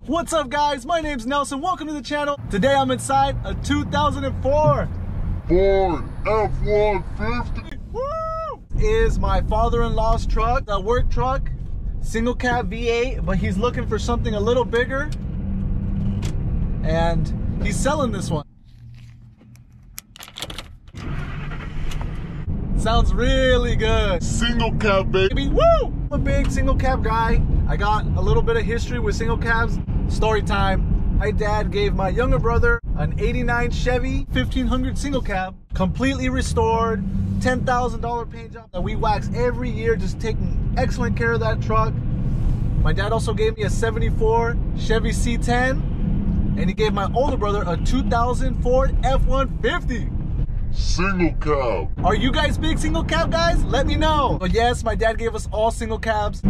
What's up guys, my name's Nelson, welcome to the channel. Today I'm inside a 2004 Ford F-150. Woo! Is my father-in-law's truck, a work truck, single cab V8, but he's looking for something a little bigger and he's selling this one. Sounds really good. Single cab, baby. Woo! I'm a big single cab guy. I got a little bit of history with single cabs. Story time. My dad gave my younger brother an 89 Chevy 1500 single cab, completely restored, $10,000 paint job that we wax every year, just taking excellent care of that truck. My dad also gave me a 74 Chevy C10, and he gave my older brother a 2000 Ford F-150. Single cab. Are you guys big single cab guys? Let me know. But yes, my dad gave us all single cabs.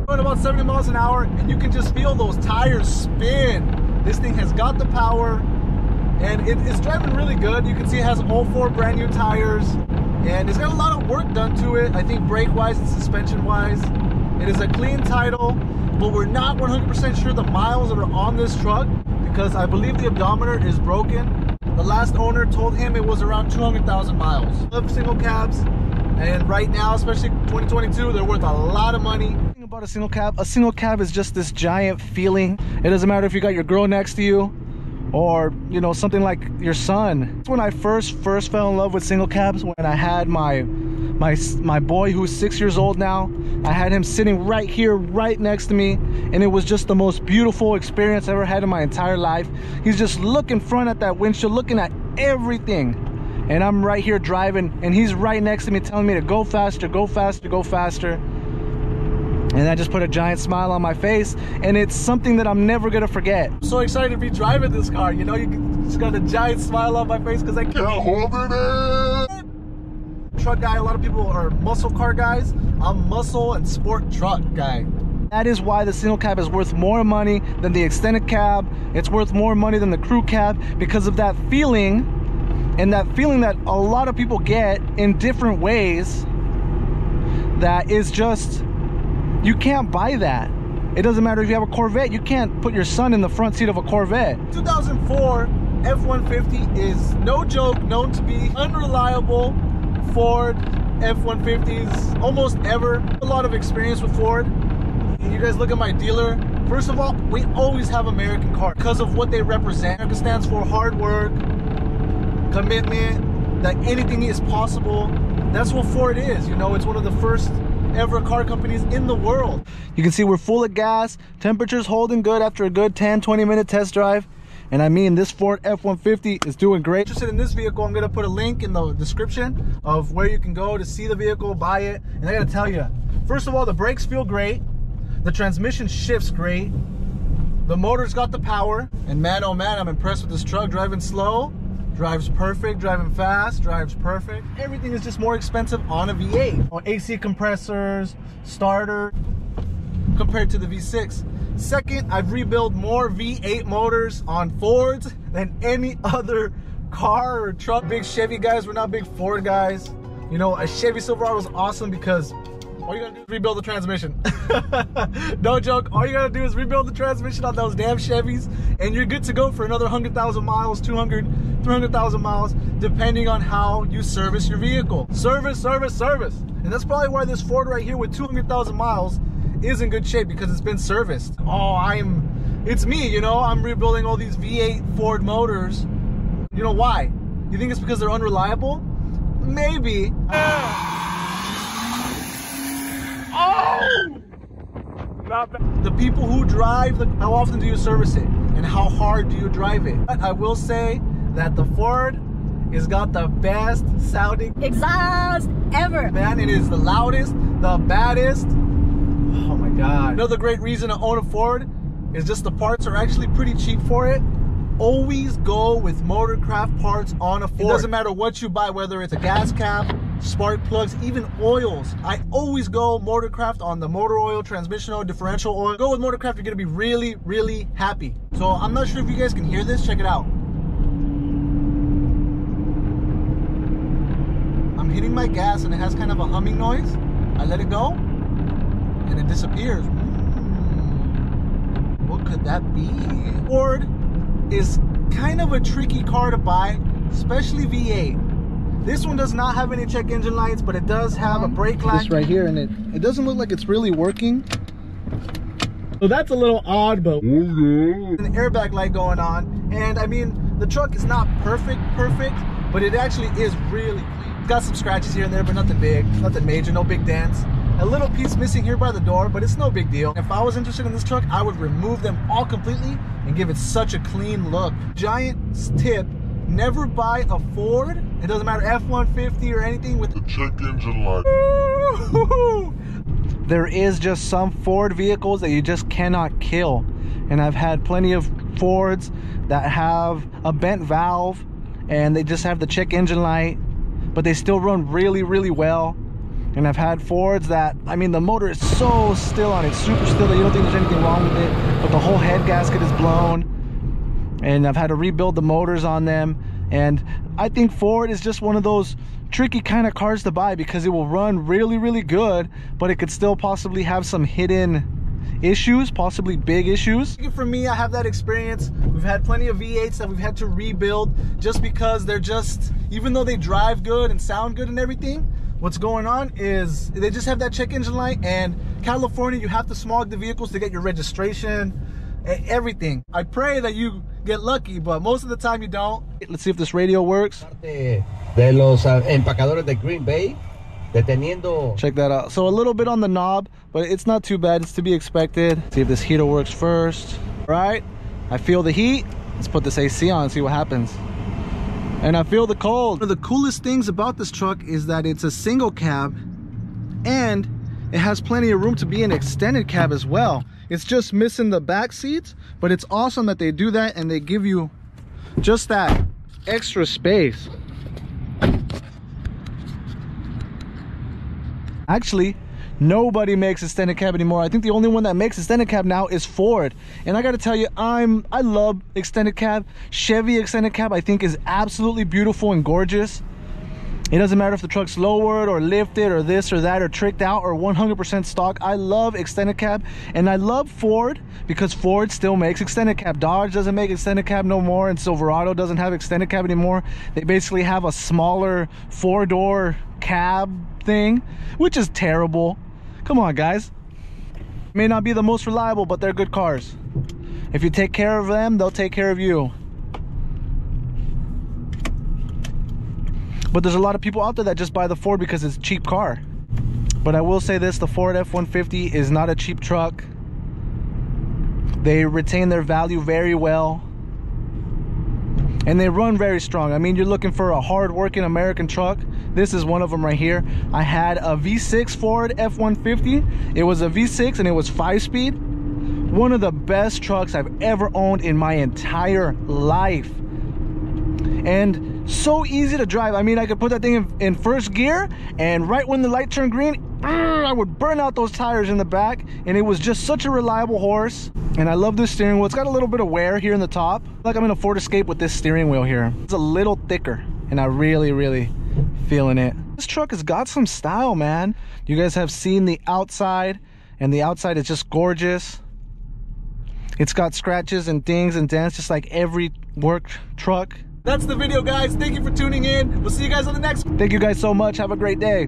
Going about 70 miles an hour, and you can just feel those tires spin. This thing has got the power, and it's driving really good. You can see it has all 4 brand new tires, and it's got a lot of work done to it. I think brake wise and suspension wise. It is a clean title, but we're not 100% sure the miles that are on this truck because I believe the odometer is broken. The last owner told him it was around 200,000 miles. I love single cabs, and right now, especially 2022, they're worth a lot of money. The thing about a single cab is just this giant feeling. It doesn't matter if you got your girl next to you or, you know, something like your son. That's when I first fell in love with single cabs, when I had my boy who's 6 years old now. I had him sitting right here, right next to me, and it was just the most beautiful experience I ever had in my entire life. He's just looking front at that windshield, looking at everything, and I'm right here driving, and he's right next to me telling me to go faster, go faster, go faster. And that just put a giant smile on my face, and it's something that I'm never gonna forget. I'm so excited to be driving this car, you know, just got a giant smile on my face because I can't hold it in. Truck guy, a lot of people are muscle car guys. I'm muscle and sport truck guy. That is why the single cab is worth more money than the extended cab. It's worth more money than the crew cab because of that feeling, and that feeling that a lot of people get in different ways. That is just, you can't buy that. It doesn't matter if you have a Corvette. You can't put your son in the front seat of a Corvette. 2004 F-150 is no joke, known to be unreliable. Ford F-150s almost ever. A lot of experience with Ford. You guys look at my dealer. First of all, we always have American cars because of what they represent. America stands for hard work, commitment, that anything is possible. That's what Ford is. You know, it's one of the first ever car companies in the world. You can see we're full of gas. Temperature's holding good after a good 10-20 minute test drive. And I mean, this Ford F-150 is doing great. If you're interested in this vehicle, I'm gonna put a link in the description of where you can go to see the vehicle, buy it. And I gotta tell you, first of all, the brakes feel great. The transmission shifts great. The motor's got the power. And man, oh man, I'm impressed with this truck. Driving slow, drives perfect. Driving fast, drives perfect. Everything is just more expensive on a V8. On AC compressors, starter, compared to the V6. Second, I've rebuilt more V8 motors on Fords than any other car or truck. Big Chevy guys, we're not big Ford guys. You know, a Chevy Silverado was awesome because all you gotta do is rebuild the transmission. No joke, all you gotta do is rebuild the transmission on those damn Chevys and you're good to go for another 100,000 miles, 200, 300,000 miles, depending on how you service your vehicle. Service, service, service. And that's probably why this Ford right here with 200,000 miles is in good shape, because it's been serviced. Oh, it's me, you know, I'm rebuilding all these V8 Ford motors. You know why? You think it's because they're unreliable? Maybe. Oh! Not bad. The people who drive, how often do you service it? And how hard do you drive it? But I will say that the Ford has got the best sounding exhaust ever. Man, it is the loudest, the baddest. Oh my God. Another great reason to own a Ford is just the parts are actually pretty cheap for it. Always go with Motorcraft parts on a Ford. It doesn't matter what you buy, whether it's a gas cap, spark plugs, even oils. I always go Motorcraft on the motor oil, transmission oil, differential oil. Go with Motorcraft, you're gonna be really, really happy. So I'm not sure if you guys can hear this, check it out. hitting my gas and it has kind of a humming noise, I let it go and it disappears. What could that be? Ford is kind of a tricky car to buy, especially V8. This one does not have any check engine lights, but it does have a brake light. This right here, and it doesn't look like it's really working. So that's a little odd, but an airbag light going on. And I mean, the truck is not perfect, but it actually is really clean. It's got some scratches here and there, but nothing big, nothing major, no big dents. A little piece missing here by the door, but it's no big deal. If I was interested in this truck, I would remove them all completely and give it such a clean look. Giant tip, never buy a Ford. It doesn't matter F-150 or anything with the check engine light. There is just some Ford vehicles that you just cannot kill. And I've had plenty of Fords that have a bent valve and they just have the check engine light, but they still run really, really well. And I've had Fords that, I mean, the motor is so still on it, super still, that you don't think there's anything wrong with it, but the whole head gasket is blown. And I've had to rebuild the motors on them. And I think Ford is just one of those tricky kind of cars to buy because it will run really, really good, but it could still possibly have some hidden issues, possibly big issues. For me, I have that experience. We've had plenty of V8s that we've had to rebuild just because they're just, even though they drive good and sound good and everything, what's going on is they just have that check engine light. And California, you have to smog the vehicles to get your registration, everything. I pray that you get lucky, but most of the time you don't. Let's see if this radio works. De los empacadores de Green Bay, deteniendo. Check that out. So a little bit on the knob, but it's not too bad. It's to be expected. See if this heater works first. All right, I feel the heat. Let's put this AC on and see what happens. And I feel the cold. One of the coolest things about this truck is that it's a single cab and it has plenty of room to be an extended cab as well. It's just missing the back seats, but it's awesome that they do that and they give you just that extra space. Actually, nobody makes extended cab anymore. I think the only one that makes extended cab now is Ford. And I gotta tell you, I love extended cab. Chevy extended cab I think is absolutely beautiful and gorgeous. It doesn't matter if the truck's lowered or lifted or this or that or tricked out or 100% stock. I love extended cab, and I love Ford because Ford still makes extended cab. Dodge doesn't make extended cab no more, and Silverado doesn't have extended cab anymore. They basically have a smaller 4-door cab thing, which is terrible. Come on, guys. May not be the most reliable, but they're good cars. If you take care of them, they'll take care of you. But there's a lot of people out there that just buy the Ford because it's a cheap car. But I will say this, the Ford F-150 is not a cheap truck. They retain their value very well. And they run very strong. I mean, you're looking for a hard-working American truck. This is one of them right here. I had a V6 Ford F-150. It was a V6 and it was 5-speed. One of the best trucks I've ever owned in my entire life. And so easy to drive. I mean, I could put that thing in first gear, and right when the light turned green, I would burn out those tires in the back. And it was just such a reliable horse. And I love this steering wheel. It's got a little bit of wear here in the top. Like I'm in a Ford Escape with this steering wheel here. It's a little thicker, and I really feeling it. This truck has got some style, man. You guys have seen the outside, and the outside is just gorgeous. It's got scratches and dings and dents just like every work truck. That's the video, guys. Thank you for tuning in. We'll see you guys on the next one. Thank you guys so much. Have a great day.